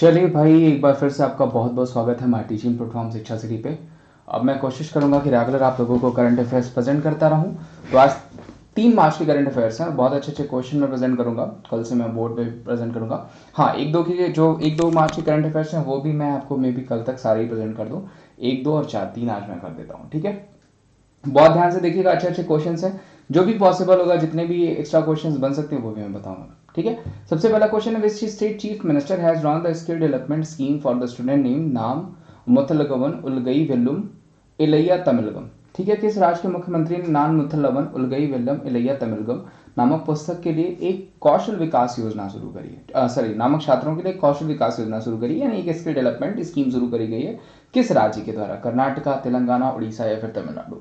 चलिए भाई, एक बार फिर से आपका बहुत बहुत स्वागत है हमारी टीचिंग प्लेटफॉर्म शिक्षा सिटी पे। अब मैं कोशिश करूंगा कि रेगुलर आप लोगों को करंट अफेयर्स प्रेजेंट करता रहूं। तो आज 3 मार्च के करंट अफेयर्स हैं और बहुत अच्छे अच्छे क्वेश्चन मैं प्रेजेंट करूंगा। कल से मैं बोर्ड पे प्रेजेंट करूंगा। हाँ, एक दो मार्च के करंट अफेयर्स हैं वो भी मैं आपको मे बी कल तक सारे ही प्रेजेंट कर दूँ। 1, 2 और 4, 3 आज मैं कर देता हूँ, ठीक है। बहुत ध्यान से देखिएगा, अच्छे अच्छे क्वेश्चन हैं। जो भी पॉसिबल होगा, जितने भी एक्स्ट्रा क्वेश्चन बन सकते हैं वो भी मैं बताऊंगा, ठीक है। सबसे पहला क्वेश्चन है, which state chief minister has drawn the skill development scheme for the student name नाम मुथलगवन उलगई वेल्लुम इलैया तमिलगम। ठीक है, किस राज्य के मुख्यमंत्री ने नान मुथलवन उलगई वेल्लम इलैया तमिलगम नामक पुस्तक के लिए एक कौशल विकास योजना शुरू करी है, नामक छात्रों के लिए कौशल विकास योजना शुरू करी है, यानी एक स्किल डेवलपमेंट स्कीम शुरू करी गई है। किस राज्य के द्वारा? कर्नाटका, तेलंगाना, उड़ीसा या फिर तमिलनाडु।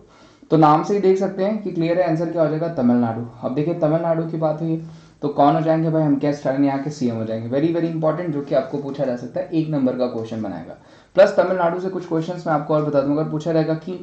तो नाम से ही देख सकते हैं कि क्लियर है, आंसर क्या हो जाएगा? तमिलनाडु। अब देखिए, तमिलनाडु की बात हुई तो कौन हो जाएंगे भाई? हम क्या स्टालिन यहाँ के सीएम हो जाएंगे। वेरी वेरी इंपॉर्टेंट, जो कि आपको पूछा जा सकता है, 1 नंबर का क्वेश्चन बनाएगा। प्लस तमिलनाडु से कुछ क्वेश्चंस मैं आपको और बता दूंगा। पूछा जाएगा कि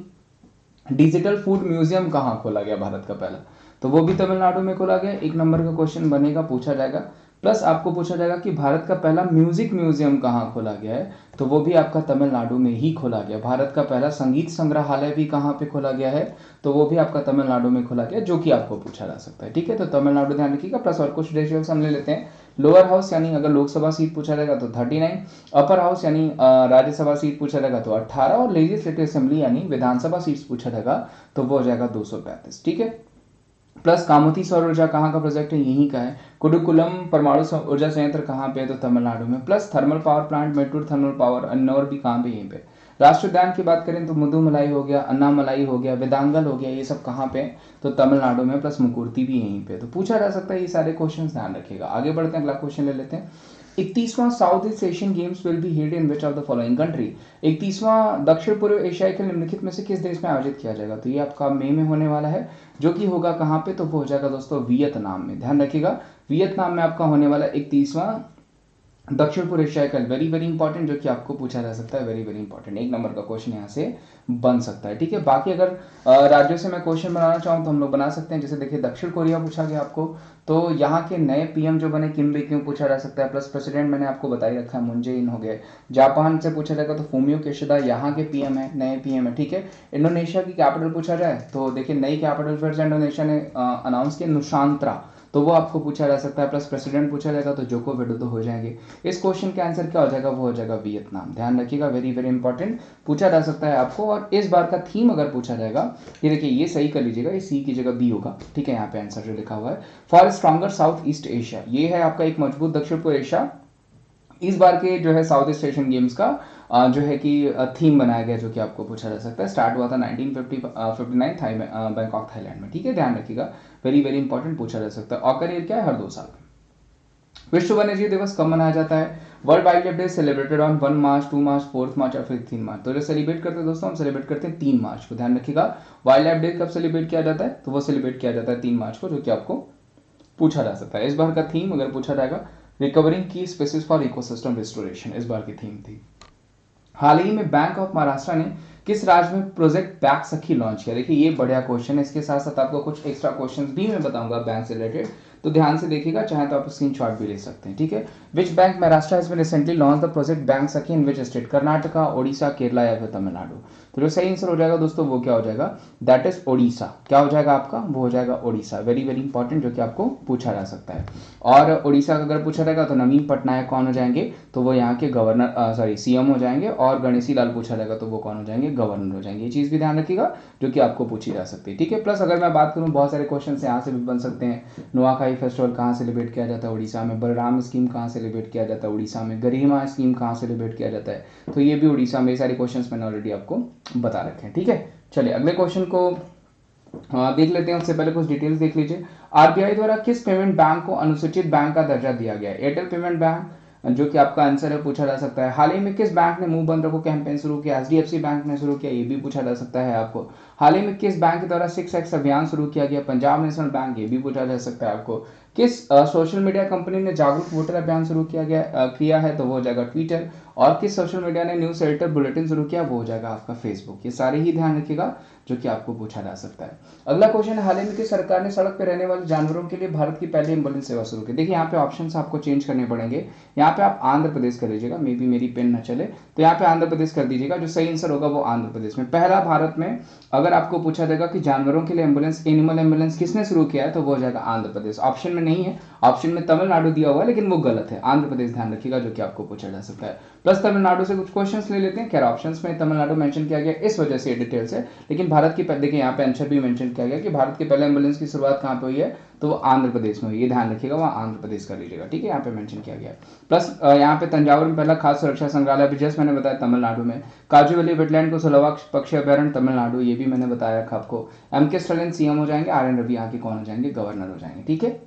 डिजिटल फूड म्यूजियम कहाँ खोला गया भारत का पहला, तो वो भी तमिलनाडु में खोला गया। 1 नंबर का क्वेश्चन बनेगा, पूछा जाएगा। प्लस आपको पूछा जाएगा कि भारत का पहला म्यूजिक म्यूजियम कहाँ खोला गया है, तो वो भी आपका तमिलनाडु में ही खोला गया। भारत का पहला संगीत संग्रहालय भी कहाँ पे खोला गया है, तो वो भी आपका तमिलनाडु में खोला गया, जो कि आपको पूछा जा सकता है, ठीक है। तो तमिलनाडु ध्यान रखिएगा। प्लस और कुछ डिटेल्स हम ले लेते हैं। लोअर हाउस यानी अगर लोकसभा सीट पूछा जाएगा तो 39, अपर हाउस यानी राज्यसभा सीट पूछा जाएगा तो 18, और लेजिस्लेटिव असेंबली यानी विधानसभा सीट पूछा जाएगा तो वो हो जाएगा 235, ठीक है। प्लस कामोती सौर ऊर्जा कहाँ का प्रोजेक्ट है? यहीं का है। कुडुकुलम परमाणु ऊर्जा संयंत्र कहाँ पे है? तो तमिलनाडु में। Plus thermal power plant, metro thermal power, Ennore भी कहाँ पे? यहीं पे। राष्ट्रीय उद्यान की बात करें तो मुदुमलाई हो गया, अन्नामलाई हो गया, वेदांगल हो गया, ये सब कहाँ पे? तो तमिलनाडु में। प्लस मुकुर्ती भी यहीं पे। तो पूछा जा सकता है, ये सारे क्वेश्चन ध्यान रखिएगा। आगे बढ़ते हैं, अगला क्वेश्चन ले लेते हैं। 31वां South East Asian Games will be held in which of the following country. 31वां दक्षिण पूर्व एशियाई खेल निम्नलिखित में से किस देश में आयोजित किया जाएगा? तो ये आपका मई में होने वाला है, जो कि होगा कहाँ पे? तो वो हो जाएगा दोस्तों वियतनाम में। ध्यान रखिएगा, वियतनाम में आपका होने वाला 31वां दक्षिण पूर्व एशियाई खेल। वेरी वेरी इंपॉर्टेंट, जो कि आपको पूछा जा सकता है। वेरी वेरी इंपॉर्टेंट, 1 नंबर का क्वेश्चन यहाँ से बन सकता है, ठीक है। बाकी अगर राज्यों से मैं क्वेश्चन बनाना चाहूँ तो हम लोग बना सकते हैं। जैसे देखिए, दक्षिण कोरिया पूछा गया आपको, तो यहाँ के नए पीएम जो बने किम बेक्यूम पूछा जा सकता है। प्लस प्रेसिडेंट मैंने आपको बता ही रखा है, मून जे इन हो गए। जापान से पूछा जाएगा तो फूमियो किशिदा यहाँ के पीएम है, नए पीएम है, ठीक है। इंडोनेशिया की कैपिटल पूछा जाए तो देखिए, नई कैपिटल फिर से इंडोनेशिया ने अनाउंस किया, नुशांत्रा, तो वो आपको पूछा जा सकता है। प्लस प्रेसिडेंट पूछा जाएगा तो जोको विडोदो हो जाएंगे। इस क्वेश्चन का आंसर क्या हो जाएगा? वो हो जाएगा वियतनाम। ध्यान रखिएगा, वेरी वेरी इंपॉर्टेंट, पूछा जा सकता है आपको। और इस बार का थीम अगर पूछा जाएगा, ये देखिए, ये सही कर लीजिएगा, ये सी की जगह बी होगा, ठीक है। यहाँ पे आंसर जो लिखा हुआ है, for stronger south east Asia, ये है आपका एक मजबूत दक्षिण पूर्व एशिया। इस बार के जो है साउथ ईस्ट एशियन गेम्स का जो है कि थीम बनाया गया, जो कि आपको पूछा जा सकता है। स्टार्ट हुआ था 1959 बैंकॉक थाईलैंड में, ठीक है। ध्यान रखिएगा, वेरी वेरी इंपॉर्टेंट, पूछा जा सकता है। ऑकर ईयर क्या है? हर 2 साल में। विश्व वन्यजीव दिवस कब मनाया जाता है? World wild life day celebrated on 1 मार्च, 2 मार्च, 4 मार्च और 15 मार्च। तो जो सेलिब्रेट करते हैं दोस्तों, हम सेलिब्रेट करते हैं 3 मार्च को। ध्यान रखिएगा, वाइल्ड लाइफ डे कब सेलिब्रेट किया जाता है? तो वो सेलिब्रेट किया जाता है 3 मार्च को, जो कि आपको पूछा जा सकता है। इस बार का थीम अगर पूछा जाएगा, रिकवरिंग की स्पेसिस फॉर इकोसिस्टम रिस्टोरेशन, इस बार की थीम थी। हाल ही में बैंक ऑफ महाराष्ट्र ने किस राज्य में प्रोजेक्ट बैंक सखी लॉन्च किया? देखिए, ये बढ़िया क्वेश्चन है। इसके साथ साथ आपको कुछ एक्स्ट्रा क्वेश्चंस भी मैं बताऊंगा बैंक से रिलेटेड, तो ध्यान से देखिएगा, चाहे तो आप स्क्रीनशॉट भी ले सकते हैं, ठीक है। Which bank Maharashtra has been recently launch the project bank Sakhi in which state? Karnataka, Odisha, Kerala या फिर तमिलनाडु। तो जो सही आंसर हो जाएगा दोस्तों, वो क्या हो जाएगा? That is Odisha. क्या हो जाएगा आपका? वो हो जाएगा ओडिशा। वेरी वेरी इंपॉर्टेंट, जो कि आपको पूछा जा सकता है। और ओडिशा का अगर पूछा जाएगा तो नवीन पटनायक कौन हो जाएंगे? तो वो यहाँ के गवर्नर सीएम हो जाएंगे। और गणेशी लाल पूछा जाएगा तो वो कौन हो जाएंगे? गवर्नर हो जाएंगे। ये चीज़ भी ध्यान रखिएगा, जो कि आपको पूछी जा सकती है, ठीक है। प्लस अगर मैं बात करूँ, बहुत सारे क्वेश्चन यहाँ से भी बन सकते हैं। नुआखाई फेस्टिवल कहाँ सेलिब्रेट किया जाता है? उड़ीसा में। बलराम स्कीम कहाँ सेलिब्रेट किया जाता है? उड़ीसा में। गरिमा स्कीम कहाँ सेलिब्रेट किया जाता है? तो ये भी उड़ीसा में। ये सारे क्वेश्चन मैंने ऑलरेडी आपको बता रखे हैं, ठीक है। चलिए अगले क्वेश्चन को देख लेते हैं। उससे पहले कुछ डिटेल्स देख लीजिए। आरबीआई द्वारा किस पेमेंट बैंक को अनुसूचित बैंक का दर्जा दिया गया है? एयरटेल पेमेंट बैंक, जो कि आपका आंसर है, पूछा जा सकता है। हाल ही में किस बैंक ने मुंह बंद रखो कैंपेन शुरू किया? एचडीएफसी बैंक ने शुरू किया, ये भी पूछा जा सकता है आपको। हाल ही में किस बैंक के द्वारा 6x अभियान शुरू किया गया? पंजाब नेशनल बैंक, ये भी पूछा जा सकता है आपको। किस सोशल मीडिया कंपनी ने जागरूक वोटर अभियान शुरू किया है, तो वो हो जाएगा ट्विटर। और किस सोशल मीडिया ने न्यूज़ एडिटर बुलेटिन शुरू किया, वो हो जाएगा आपका फेसबुक। ये सारे ही ध्यान रखिएगा जो कि आपको पूछा जा सकता है। अगला क्वेश्चन है, हाल ही में की सरकार ने सड़क पर रहने वाले जानवरों के लिए भारत की पहली एम्बुलेंस सेवा शुरू की। देखिए यहाँ पे ऑप्शंस आपको चेंज करने पड़ेंगे। यहाँ पे आप आंध्र प्रदेश कर लीजिएगा, मे बी मेरी पेन न चले तो यहाँ पे आंध्र प्रदेश कर दीजिएगा। जो सही आंसर होगा वो आंध्र प्रदेश में। पहला भारत में अगर आपको पूछा जाएगा कि जानवरों के लिए एम्बुलेंस, एनिमल एम्बुलेंस किसने शुरू किया है, तो वो हो जाएगा आंध्र प्रदेश। ऑप्शन में नहीं है, ऑप्शन में तमिलनाडु दिया हुआ है लेकिन वो गलत है, आंध्र प्रदेश ध्यान रखिएगा जो कि आपको पूछा जा सकता है। प्लस तमिलनाडु से कुछ क्वेश्चंस ले लेते हैं। खैर ऑप्शंस में तमिलनाडु मेंशन किया गया इस वजह से डिटेल से, लेकिन भारत की देखिए यहाँ पे आंसर भी मेंशन किया गया कि भारत के पहले एम्बुलेंस की शुरुआत कहाँ पे हुई है, तो वो आंध्र प्रदेश में हुई है। ध्यान रखिएगा वहाँ आंध्र प्रदेश कर लीजिएगा, ठीक है, यहाँ पे मेंशन किया गया है। प्लस यहाँ पे तंजावुर में पहला खास सुरक्षा संग्रहालय अभी जस्ट मैंने बताया तमिलनाडु में। काजू वैली वेटलैंड को 16वां पक्षी अभ्यारण्य तमिलनाडु, ये भी मैंने बताया रखा आपको। एम.के. स्टालिन सीएम हो जाएंगे, आर.एन. रवि यहाँ के कौन हो जाएंगे, गवर्नर हो जाएंगे, ठीक है।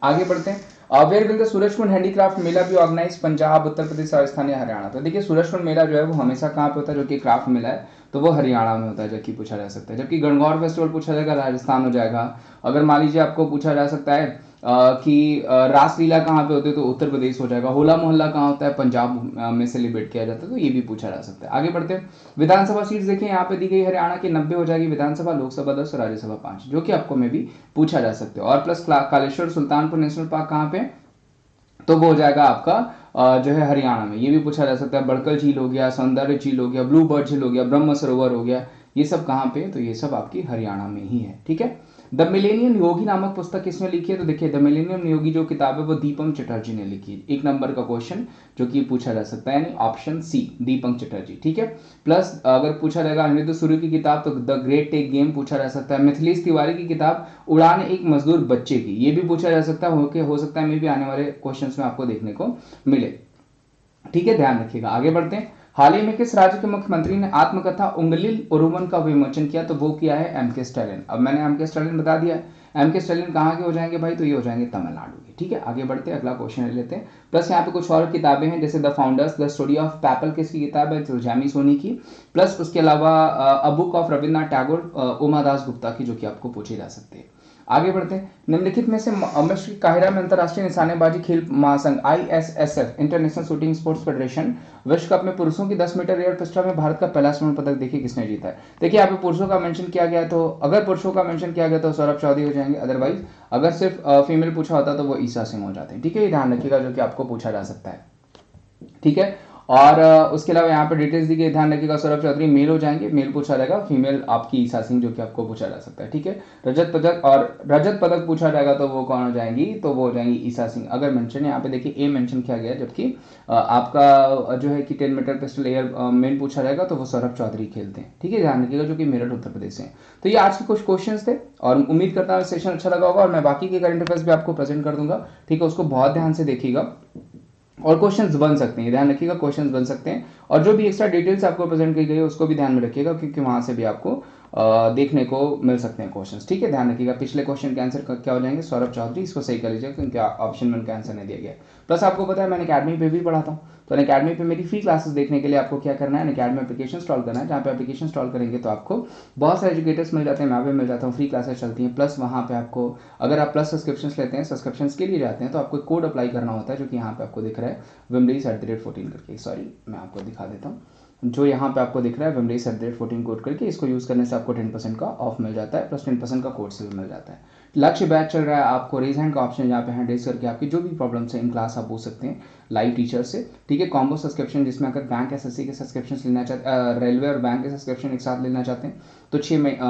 आगे बढ़ते हैं। Where will the Surajkund handicraft mela भी ऑर्गेनाइज, पंजाब, उत्तर प्रदेश, राजस्थान या हरियाणा। तो देखिए सूरजकुंड मेला जो है वो हमेशा कहाँ पे होता है, जो कि क्राफ्ट मेला है, तो वो हरियाणा में होता है, जबकि पूछा जा सकता है। जबकि गणगौर फेस्टिवल पूछा जाएगा राजस्थान हो जाएगा। अगर मान लीजिए आपको पूछा जा सकता है कि रासलीला कहाँ पे होती है, तो उत्तर प्रदेश हो जाएगा। होला मोहल्ला कहाँ होता है, पंजाब में सेलिब्रेट किया जाता है, तो ये भी पूछा जा सकता है। आगे बढ़ते हैं। विधानसभा सीट्स देखिए यहाँ पे दी गई, हरियाणा की 90 हो जाएगी विधानसभा, लोकसभा 10 और राज्यसभा 5, जो कि आपको में भी पूछा जा सकता है। और plus Kaleshwar Sultanpur national park कहाँ पे, तो वो हो जाएगा आपका जो है हरियाणा में। ये भी पूछा जा सकता है। बड़कल झील हो गया, सौंदर्य झील हो गया, ब्लू बर्ड झील हो गया, ब्रह्म सरोवर हो गया, ये सब कहाँ पे, तो ये सब आपकी हरियाणा में ही है, ठीक है। द मिलेनियम योगी नामक पुस्तक किसने लिखी है, तो देखिए द मिलेनियम योगी जो किताब है वो दीपक चटर्जी ने लिखी है। एक नंबर का क्वेश्चन जो कि पूछा जा सकता है, यानी ऑप्शन सी दीपक चटर्जी, ठीक है। प्लस अगर पूछा जाएगा अनिरुद्ध सूर्य की किताब, तो द ग्रेट टेक गेम पूछा जा सकता है। मिथिलेश तिवारी की किताब उड़ान एक मजदूर बच्चे की, ये भी पूछा जा सकता है, हो सकता है मे भी आने वाले क्वेश्चन में आपको देखने को मिले, ठीक है, ध्यान रखिएगा। आगे बढ़ते हैं। हाल ही में किस राज्य के मुख्यमंत्री ने आत्मकथा उंगलिल उरुवन का विमोचन किया, तो वो किया है एम.के. स्टालिन। अब मैंने एम.के. स्टालिन बता दिया है। एम.के. स्टालिन कहाँ के हो जाएंगे भाई, तो ये हो जाएंगे तमिलनाडु के, ठीक है। आगे बढ़ते हैं, अगला क्वेश्चन ले लेते हैं। प्लस यहाँ पे कुछ और किताबें हैं, जैसे the founders, the story of PayPal किसकी किताब है, तो जामी सोनी की। प्लस उसके अलावा a book of Rabindranath Tagore, Uma Das Gupta की, जो कि आपको पूछे जा सकते हैं। आगे बढ़ते हैं। निम्नलिखित में से मिस्र काहिरा में अंतर्राष्ट्रीय निशानेबाजी खेल महासंघ ISSF international shooting sports federation विश्व कप में पुरुषों की 10 मीटर एयर पिस्टल में भारत का पहला स्वर्ण पदक देखिए किसने जीता है। देखिए यहाँ पे पुरुषों का मेंशन किया गया, तो अगर पुरुषों का मेंशन किया गया तो सौरभ चौधरी हो जाएंगे, अदरवाइज अगर सिर्फ फीमेल पूछा होता तो वो ईसा सिंह हो जाते हैं, ठीक है। ये ध्यान रखिएगा जो कि आपको पूछा जा सकता है, ठीक है। और उसके अलावा यहाँ पे डिटेल्स दी गई, ध्यान रखिएगा। सौरभ चौधरी मेल हो जाएंगे, मेल पूछा जाएगा, फीमेल आपकी ईसा सिंह, जो कि आपको पूछा जा सकता है, ठीक है। रजत पदक पूछा जाएगा तो वो कौन हो जाएंगी, तो वो हो जाएंगी ईसा सिंह। अगर मेंशन यहाँ पे देखिए ए मेंशन किया गया है, जबकि आपका जो है कि 10 मीटर पिस्टल एयर मेन पूछा जाएगा तो वो सौरभ चौधरी खेलते हैं, ठीक है, ध्यान रखिएगा, जो कि मेरठ उत्तर प्रदेश से हैं। तो ये आज के कुछ क्वेश्चन थे और उम्मीद करता हूँ सेशन अच्छा लगा होगा, और मैं बाकी के करंट अफेयर्स भी आपको प्रेजेंट कर दूंगा, ठीक है। उसको बहुत ध्यान से देखिएगा और क्वेश्चंस बन सकते हैं, ध्यान रखिएगा, क्वेश्चंस बन सकते हैं। और जो भी एक्स्ट्रा डिटेल्स आपको प्रेजेंट की गई है उसको भी ध्यान में रखिएगा, क्योंकि वहां से भी आपको देखने को मिल सकते हैं क्वेश्चंस, ठीक है। ध्यान रखिएगा पिछले क्वेश्चन के आंसर क्या हो जाएंगे, सौरभ चौधरी, इसको सही कर लीजिएगा क्योंकि ऑप्शन में उनका आंसर नहीं दिया गया। प्लस आपको पता है मैं अकेडमी पे भी पढ़ाता हूँ, तो अकेडमी पे मेरी फ्री क्लासेस देखने के लिए आपको क्या करना है, अकेडमी एप्लीकेशन इंस्टॉल करना है। जहाँ पे एप्लीकेशन इंस्टॉल करेंगे तो आपको बहुत सारे एजुकेटर्स मिल जाते हैं, मैं भी मिल जाता हूँ, फ्री क्लासेस चलती हैं। प्लस वहाँ पे आपको अगर आप प्लस सब्सक्रिप्शन लेते हैं, सब्सक्रिप्शन के लिए जाते हैं, तो आपको कोड अप्लाई करना होता है, जो कि यहाँ पे आपको दिख रहा है wimdays@14 करके। सॉरी मैं आपको दिखा देता हूँ, जो यहाँ पे आपको दिख रहा है wimdays@14 कोड करके, इसको यूज़ करने से आपको 10% का ऑफ मिल जाता है, प्लस 10% का कोड से भी मिल जाता है। लक्ष्य बैच चल रहा है, आपको रेज हैंड का ऑप्शन यहाँ पे हैंड रेज करके आपकी जो भी प्रॉब्लम्स है इन क्लास आप पूछ सकते हैं लाइव टीचर से, ठीक है। कॉम्बो सब्सक्रिप्शन, जिसमें अगर बैंक SSC के सब्सक्रिप्शन लेना चाहते, रेलवे और बैंक के सब्सक्रिप्शन एक साथ लेना चाहते हैं, तो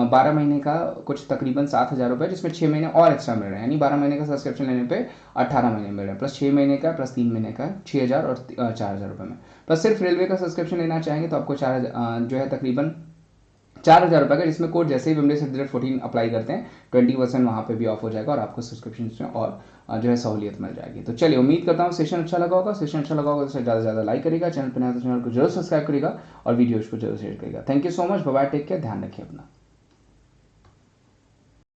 12 महीने का कुछ तकरीबन 7,000 रुपये, जिसमें 6 महीने और एक्स्ट्रा मिल रहे हैं, यानी 12 महीने का सब्सक्रिप्शन लेने पे 18 महीने मिल रहे हैं, प्लस 6 महीने का प्लस 3 महीने का 6,000 और 4,000 रुपये में। प्लस सिर्फ रेलवे का सब्सक्रिप्शन लेना चाहेंगे तो आपको 4,000 जो है तकरीबन 4,000 रुपये का, जिसमें कोड जैसे ही wimdays@14 अप्लाई करते हैं 20% वहाँ पे भी ऑफ हो जाएगा और आपको सब्सक्रिप्शन में और जो है सहूलियत मिल जाएगी। तो चलिए उम्मीद करता हूँ सेशन अच्छा लगा होगा, सेशन अच्छा लगा होगा तो ज़्यादा से ज़्यादा लाइक करेगा, चैनल पर नया तो चैनल को जरूर सब्सक्राइब करेगा और वीडियोज़ को जरूर शेयर करेगा। Thank you so much, bye bye, take care, ध्यान रखिए अपना।